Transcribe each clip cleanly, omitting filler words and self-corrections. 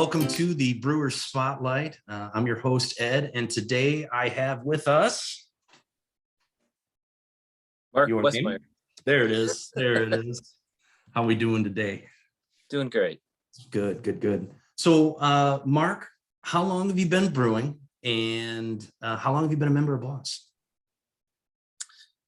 welcome to the Brewers Spotlight. I'm your host, Ed, and today I have with us Mark Westmeyer. There it is. There it is. How we doing today? Doing great. Good, good, good. So, Mark, how long have you been brewing, and how long have you been a member of Boss?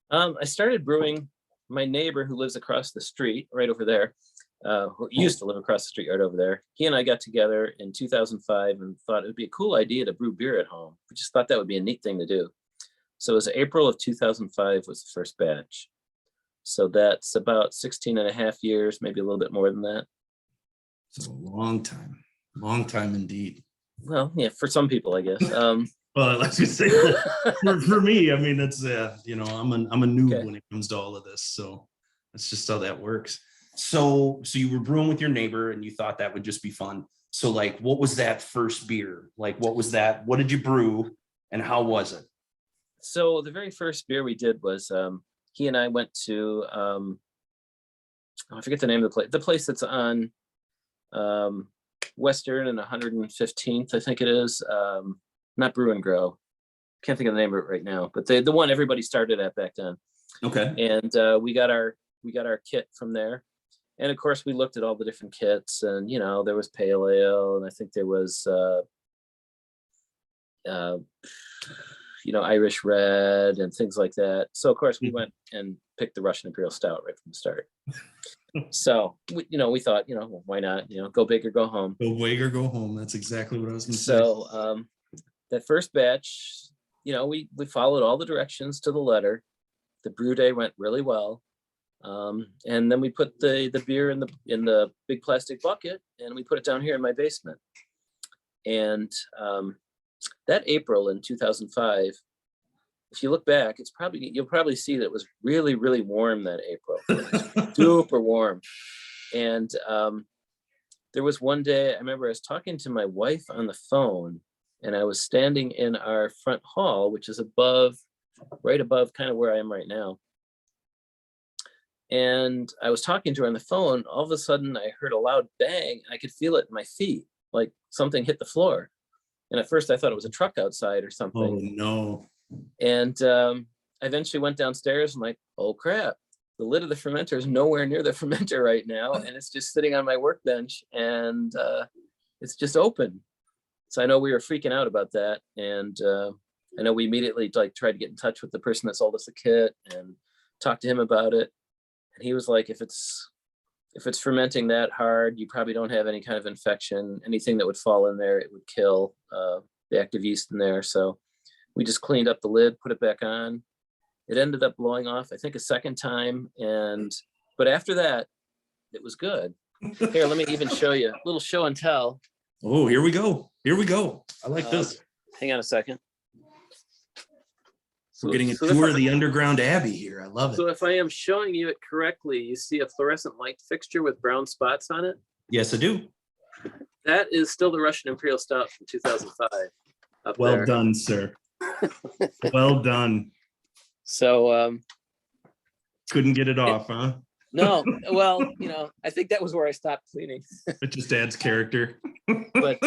I started brewing. My neighbor who lives across the street, right over there, who used to live across the street right over there, he and I got together in 2005 and thought it would be a cool idea to brew beer at home. We just thought that would be a neat thing to do. So it was April of 2005 was the first batch. So that's about 16 and a half years, maybe a little bit more than that. It's a long time indeed. Well, yeah, for some people, I guess. Well, let's just say for me, I mean, it's I'm a noob when it comes to all of this, so that's just how that works. So you were brewing with your neighbor, and you thought that would just be fun. So, like, what was that first beer? Like, what was that? What did you brew, and how was it? So the very first beer we did was he and I went to I forget the name of the place that's on Western and 115th, I think it is. Not Brew and Grow. Can't think of the name of it right now, but the one everybody started at back then. Okay. And we got our kit from there. And of course we looked at all the different kits, and there was pale ale, and I think there was Irish red and things like that. So of course we went and picked the Russian Imperial Stout right from the start. So we thought, why not? Go big or go home. Go big or go home. That's exactly what I was going to say. So that first batch, we followed all the directions to the letter. The brew day went really well. And then we put the beer in the big plastic bucket, and we put it down here in my basement. And that April in 2005, if you look back, you'll probably see that it was really, really warm that April. Super warm. And there was one day, I remember I was talking to my wife on the phone, and I was standing in our front hall, which is right above kind of where I am right now. And I was talking to her on the phone. All of a sudden I heard a loud bang, and I could feel it in my feet, like something hit the floor. And at first I thought it was a truck outside or something. Oh no. And I eventually went downstairs and like, oh crap, the lid of the fermenter is nowhere near the fermenter right now. And it's just sitting on my workbench, and it's just open. So I know we were freaking out about that. And I know we immediately tried to get in touch with the person that sold us the kit and talked to him about it. And he was like, if it's fermenting that hard, you probably don't have any kind of infection. Anything that would fall in there, it would kill the active yeast in there. So we just cleaned up the lid, put it back on. It ended up blowing off, I think, a second time. But after that, it was good. Here, let me even show you a little show and tell. Oh, here we go. Here we go. I like this. Hang on a second. We're getting a tour of the underground Abbey here. I love it. So if I am showing you it correctly, you see a fluorescent light fixture with brown spots on it? Yes, I do. That is still the Russian Imperial Stout from 2005. Well done, sir. Well done. So couldn't get it off, huh? No, well, I think that was where I stopped cleaning. It just adds character. But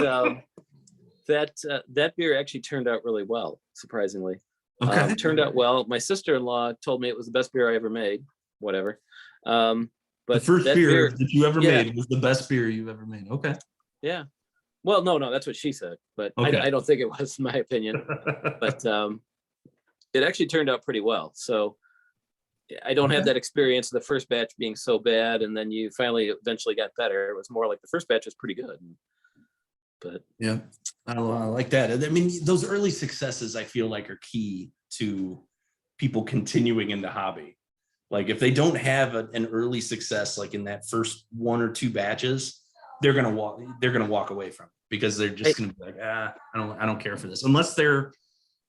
that beer actually turned out really well, surprisingly. Okay. Turned out well. My sister-in-law told me it was the best beer I ever made. Whatever. But the first beer that you ever made was the best beer you've ever made. Okay. Yeah. Well, no, that's what she said, but okay. I don't think it was, in my opinion. But it actually turned out pretty well. So I don't have that experience of the first batch being so bad, and then you eventually got better. It was more like the first batch was pretty good. But yeah, I like that. I mean, those early successes, I feel like, are key to people continuing in the hobby. Like, if they don't have an early success, like in that first one or two batches, they're gonna walk away from it, because they're just gonna be like, I don't care for this, unless they're,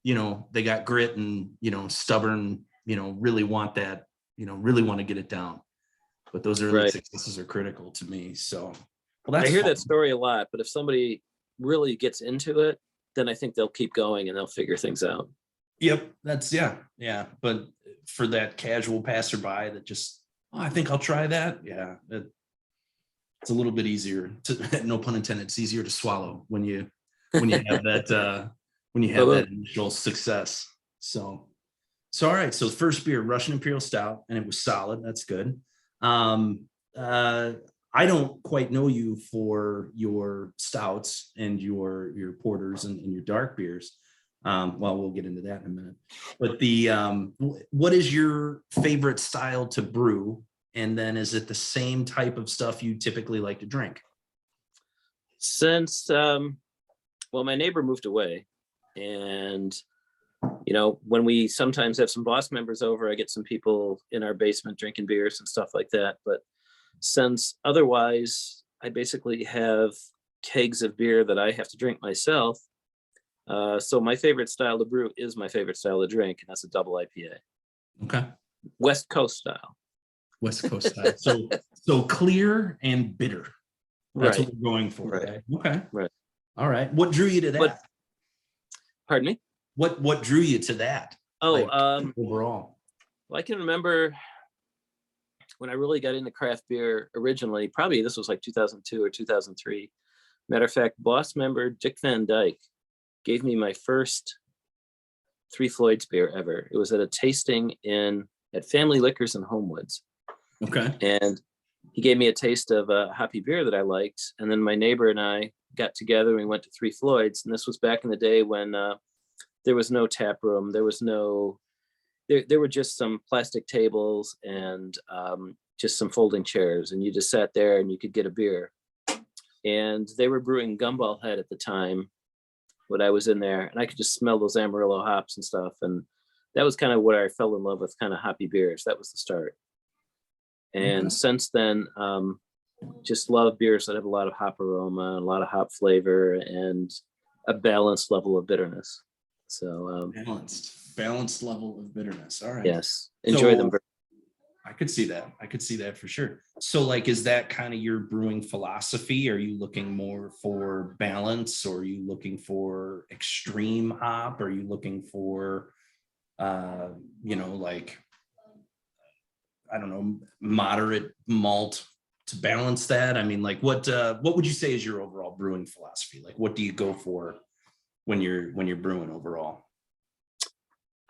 they got grit and stubborn, really want that, really want to get it down. But those early successes are critical to me. So, well, I hear that story a lot, but if somebody really gets into it, then I think they'll keep going and they'll figure things out. Yep, that's yeah. But for that casual passerby that just, I think I'll try that. Yeah, it's a little bit easier to, no pun intended, it's easier to swallow when you have that initial success. So all right. So first beer, Russian Imperial Stout, and it was solid. That's good. I don't quite know you for your stouts and your porters and your dark beers. Well, we'll get into that in a minute. But what is your favorite style to brew? And then is it the same type of stuff you typically like to drink? Since, well, my neighbor moved away, and, you know, when we sometimes have some boss members over, I get some people in our basement drinking beers and stuff like that. But since otherwise, I basically have kegs of beer that I have to drink myself. So my favorite style to brew is my favorite style to drink, and that's a double IPA. Okay. West Coast style. West Coast style. So clear and bitter. That's Right. what we're going for. Right. Okay. Right. All right. What drew you to that? Pardon me? What drew you to that? Oh, like, overall. Well, I can remember when I really got into craft beer originally, probably this was like 2002 or 2003. Matter of fact, boss member Dick Van Dyke gave me my first Three Floyds beer ever. It was at a tasting at Family Liquors in Homewoods. Okay. And he gave me a taste of a hoppy beer that I liked. And then my neighbor and I got together and we went to Three Floyds. And this was back in the day when there was no tap room. There was no, there were just some plastic tables and just some folding chairs. And you just sat there and you could get a beer. And they were brewing Gumball Head at the time when I was in there. And I could just smell those Amarillo hops and stuff. And that was kind of where I fell in love with kind of hoppy beers. That was the start. And since then, just love beers that have a lot of hop aroma, a lot of hop flavor, and a balanced level of bitterness. So balanced level of bitterness. All right. Yes, enjoy them. I could see that. I could see that for sure. So, like, is that kind of your brewing philosophy? Are you looking more for balance, or are you looking for extreme hop? Are you looking for, like, I don't know, moderate malt to balance that? I mean, like, what would you say is your overall brewing philosophy? Like, what do you go for when you're brewing overall?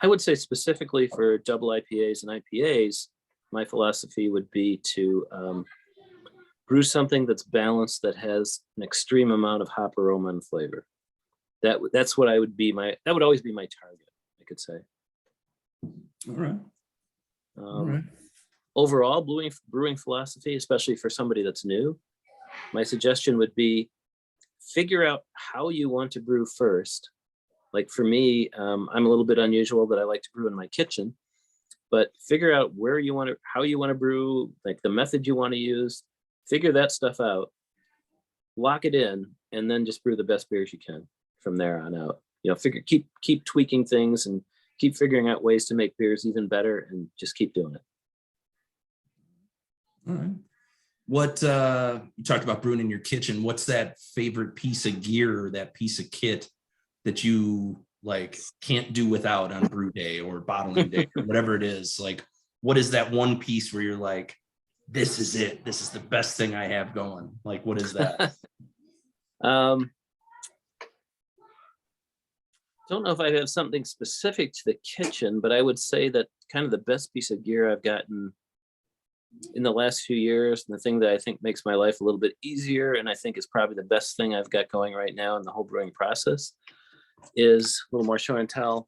I would say specifically for double IPAs and IPAs, my philosophy would be to brew something that's balanced, that has an extreme amount of hop aroma and flavor. That's what that would always be my target, I could say. All right. All right. Overall brewing philosophy, especially for somebody that's new, my suggestion would be figure out how you want to brew first. Like for me, I'm a little bit unusual that I like to brew in my kitchen, but figure out how you want to brew, like the method you want to use, figure that stuff out, lock it in, and then just brew the best beers you can from there on out. You know, keep tweaking things and keep figuring out ways to make beers even better, and just keep doing it. All right. What you talked about brewing in your kitchen. What's that favorite piece of gear, or that piece of kit that you like can't do without on brew day or bottling day or whatever it is? Like, what is that one piece where you're like, this is it, this is the best thing I have going? Like, what is that? Don't know if I have something specific to the kitchen, but I would say that kind of the best piece of gear I've gotten in the last few years, and the thing that I think makes my life a little bit easier, and I think is probably the best thing I've got going right now in the whole brewing process, is a little more show and tell.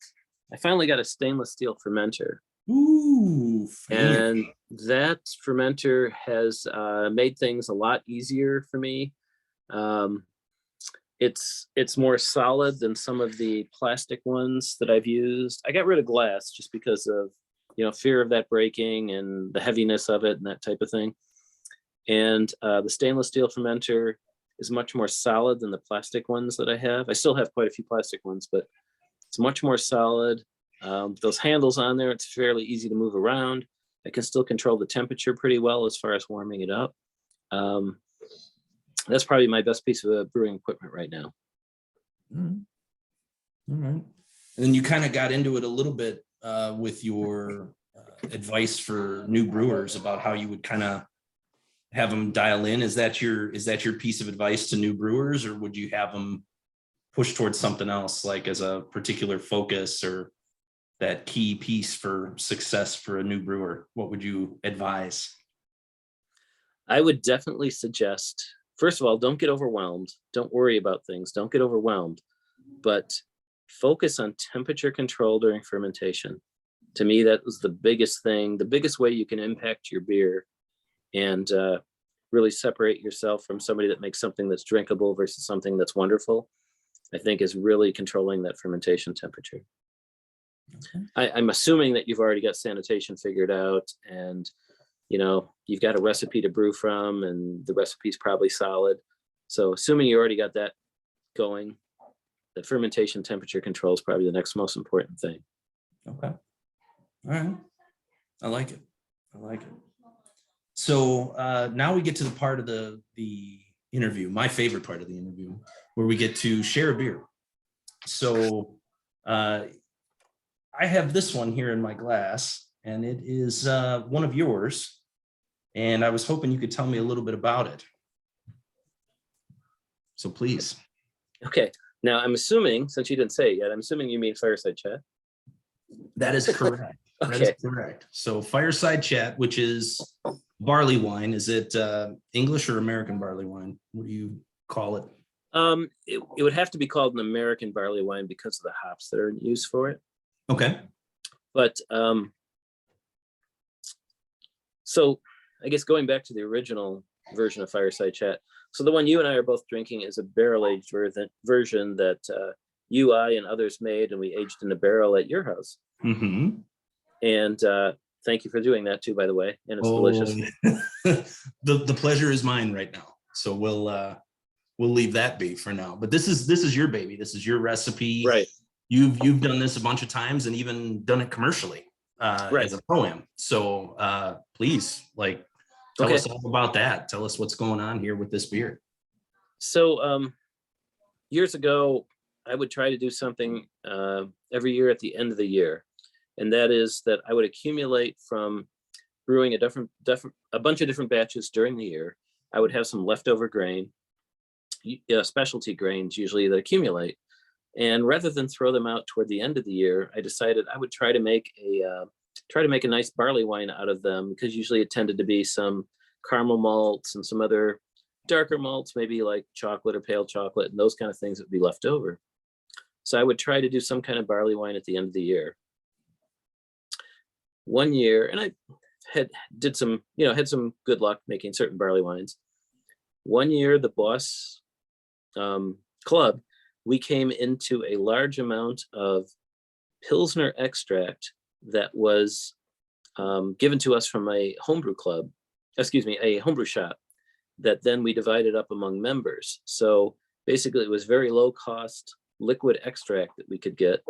I finally got a stainless steel fermenter. Ooh, and that fermenter has made things a lot easier for me. It's more solid than some of the plastic ones that I've used. I got rid of glass just because of, fear of that breaking and the heaviness of it and that type of thing. And the stainless steel fermenter is much more solid than the plastic ones that I have. I still have quite a few plastic ones, but it's much more solid. Those handles on there, it's fairly easy to move around. I can still control the temperature pretty well as far as warming it up. That's probably my best piece of brewing equipment right now. All right. And then you kind of got into it a little bit with your advice for new brewers about how you would kind of have them dial in? Is that your piece of advice to new brewers, or would you have them push towards something else, like as a particular focus or that key piece for success for a new brewer? What would you advise? I would definitely suggest, first of all, don't get overwhelmed. Don't worry about things. Don't get overwhelmed, but focus on temperature control during fermentation. To me, that was the biggest thing, the biggest way you can impact your beer and really separate yourself from somebody that makes something that's drinkable versus something that's wonderful, I think is really controlling that fermentation temperature. Okay. I'm assuming that you've already got sanitation figured out, and you've got a recipe to brew from, and the recipe's probably solid. So assuming you already got that going, the fermentation temperature control is probably the next most important thing. Okay. All right. I like it. So now we get to the part of the interview, my favorite part of the interview, where we get to share a beer. So I have this one here in my glass, and it is one of yours. And I was hoping you could tell me a little bit about it. So please. Okay. Now I'm assuming, since you didn't say it yet, I'm assuming you mean Fireside Chat. That is correct. Okay. That is correct. So Fireside Chat, which is barley wine, is it English or American barley wine? What do you call it? It would have to be called an American barley wine because of the hops that are used for it. Okay. But so I guess going back to the original version of Fireside Chat, so the one you and I are both drinking is a barrel-aged version that you, I, and others made, and we aged in a barrel at your house. Mm-hmm. And thank you for doing that too, by the way. And it's delicious. The pleasure is mine right now. So we'll leave that be for now. But this is your baby. This is your recipe. Right. You've done this a bunch of times and even done it commercially right. as a pro-am. So please, tell us all about that. Tell us what's going on here with this beer. So years ago, I would try to do something every year at the end of the year. And that is that I would accumulate from brewing a bunch of different batches during the year. I would have some leftover grain, specialty grains usually that accumulate. And rather than throw them out toward the end of the year, I decided I would try to make a nice barley wine out of them, because usually it tended to be some caramel malts and some other darker malts, maybe like chocolate or pale chocolate, and those kind of things that would be left over. So I would try to do some kind of barley wine at the end of the year. One year, and I had some good luck making certain barley wines. One year, the Boss Club, we came into a large amount of Pilsner extract that was given to us from a homebrew shop that then we divided up among members. So basically it was very low cost liquid extract that we could get.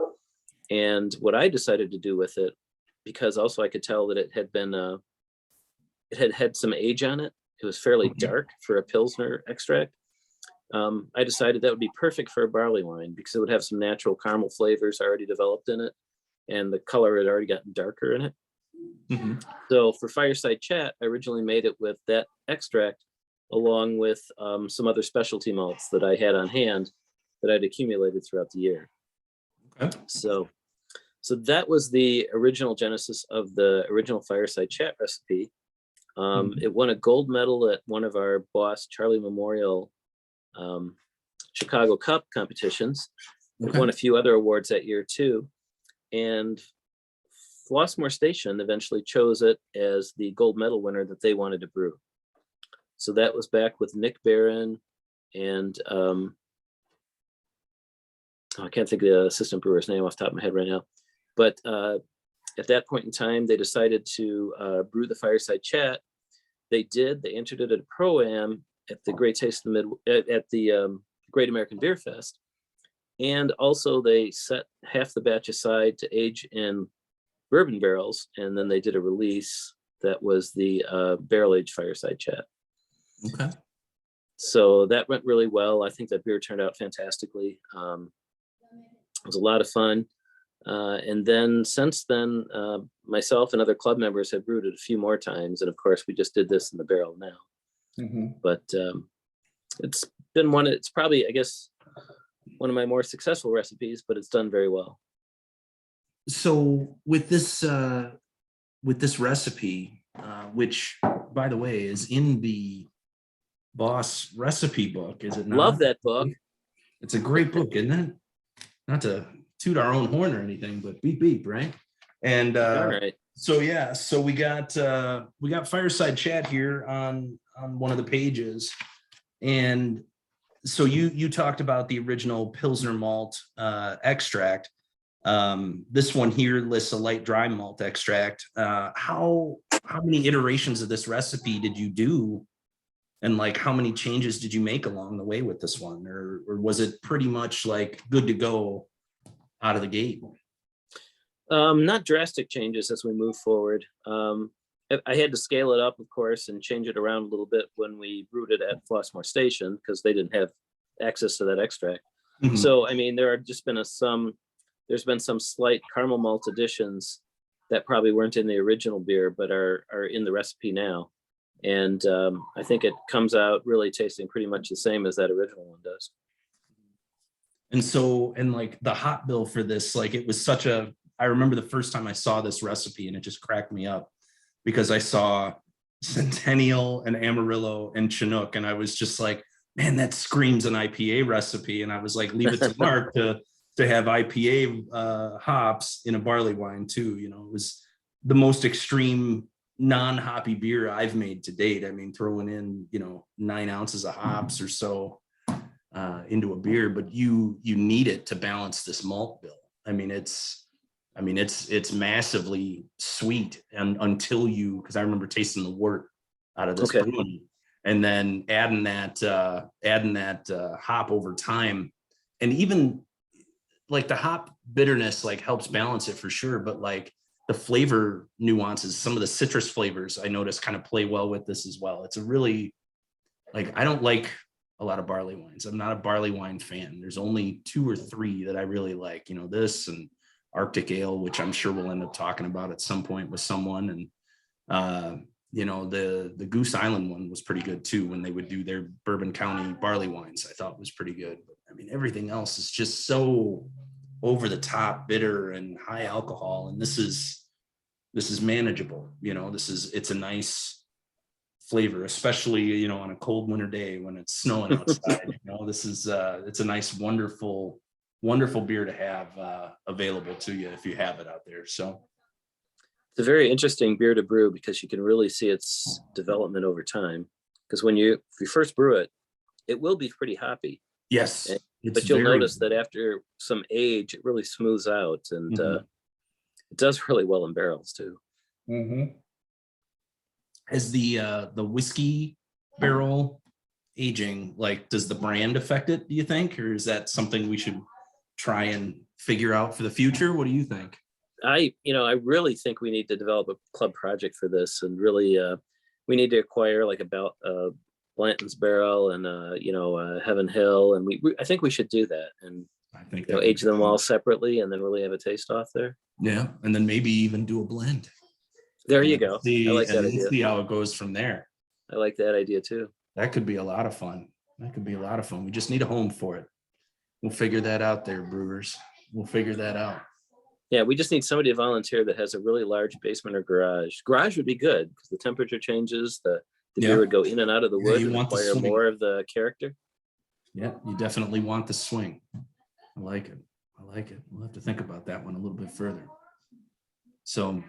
And what I decided to do with it, because also I could tell that it had been, it had some age on it. It was fairly dark for a Pilsner extract. I decided that would be perfect for a barley wine because it would have some natural caramel flavors already developed in it, and the color had already gotten darker in it. Mm-hmm. So for Fireside Chat, I originally made it with that extract along with some other specialty malts that I had on hand that I'd accumulated throughout the year. Okay. So that was the original genesis of the original Fireside Chat recipe. It won a gold medal at one of our Boss Charlie Memorial Chicago Cup competitions. It won a few other awards that year too. And Flossmoor Station eventually chose it as the gold medal winner that they wanted to brew. So that was back with Nick Barron and I can't think of the assistant brewer's name off the top of my head right now. But at that point in time, they decided to brew the Fireside Chat. They entered it at a Pro-Am at the Great Taste of the Great American Beer Fest. And also they set half the batch aside to age in bourbon barrels. And then they did a release that was the barrel-aged Fireside Chat. Okay. So that went really well. I think that beer turned out fantastically. It was a lot of fun. And then since then, myself and other club members have brewed it a few more times. And of course, we just did this in the barrel now. But it's been it's probably, I guess, one of my more successful recipes, but it's done very well. So with this recipe, which by the way is in the Boss recipe book, is it not? Love that book. It's a great book, isn't it? Not to toot our own horn or anything, but beep beep, right? And Right. so yeah, so we got fireside chat here on one of the pages, and so you talked about the original Pilsner malt extract. This one here lists a light dry malt extract. How many iterations of this recipe did you do? And like, how many changes did you make along the way with this one? Or was it pretty much like good to go out of the gate? Not drastic changes as we move forward. I had to scale it up, of course, and change it around a little bit when we brewed it at Flossmoor Station, because they didn't have access to that extract. Mhm. So, I mean, there's been some slight caramel malt additions that probably weren't in the original beer, but are in the recipe now. And I think it comes out really tasting pretty much the same as that original one does. And so, and like the hop bill for this, like it was I remember the first time I saw this recipe and it just cracked me up, because I saw Centennial and Amarillo and Chinook, and I was just like, man, that screams an IPA recipe. And I was like, leave it to Mark to have IPA hops in a barley wine too. You know, it was the most extreme non-hoppy beer I've made to date. I mean, throwing in, 9 ounces of hops or so into a beer, but you need it to balance this malt bill. I mean, it's massively sweet, and because I remember tasting the wort out of this brewing, and then adding that hop over time, and even like the hop bitterness like helps balance it for sure, but like the flavor nuances, some of the citrus flavors I noticed kind of play well with this as well. It's a really, like, I don't like a lot of barley wines. I'm not a barley wine fan. There's only 2 or 3 that I really like, this and Arctic Ale, which I'm sure we'll end up talking about at some point with someone. And, the Goose Island one was pretty good too, when they would do their Bourbon County barley wines. I thought was pretty good. But I mean, everything else is just so over the top bitter and high alcohol. And this is manageable. It's a nice flavor, especially, on a cold winter day when it's snowing outside. It's a nice, wonderful beer to have available to you if you have it out there. So it's a very interesting beer to brew, because you can really see its development over time. Because if you first brew it, it will be pretty hoppy. Yes. But you'll notice that after some age, it really smooths out, and it does really well in barrels too. Mm-hmm. As the whiskey barrel aging, like, does the brand affect it, do you think? Or is that something we should try and figure out for the future? What do you think? I really think we need to develop a club project for this, and really we need to acquire like about Blanton's barrel and Heaven Hill, and I think we should do that, and I think age them all separately and then really have a taste off there. Yeah, and then maybe even do a blend. There you go. I like that idea. See how it goes from there. I like that idea too. That could be a lot of fun. We just need a home for it. We'll figure that out there, brewers. We'll figure that out. Yeah, we just need somebody to volunteer that has a really large basement or garage. Garage would be good, because the temperature changes, the beer would go in and out of the wood, and acquire more of the character. Yeah, you definitely want the swing. I like it. We'll have to think about that one a little bit further. So,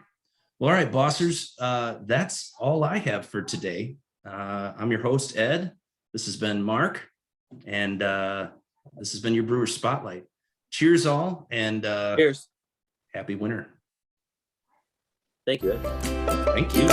well, all right, bossers, that's all I have for today. I'm your host, Ed. This has been Mark, and this has been your Brewer Spotlight. Cheers all, and cheers. Happy winter. Thank you, Ed. Thank you.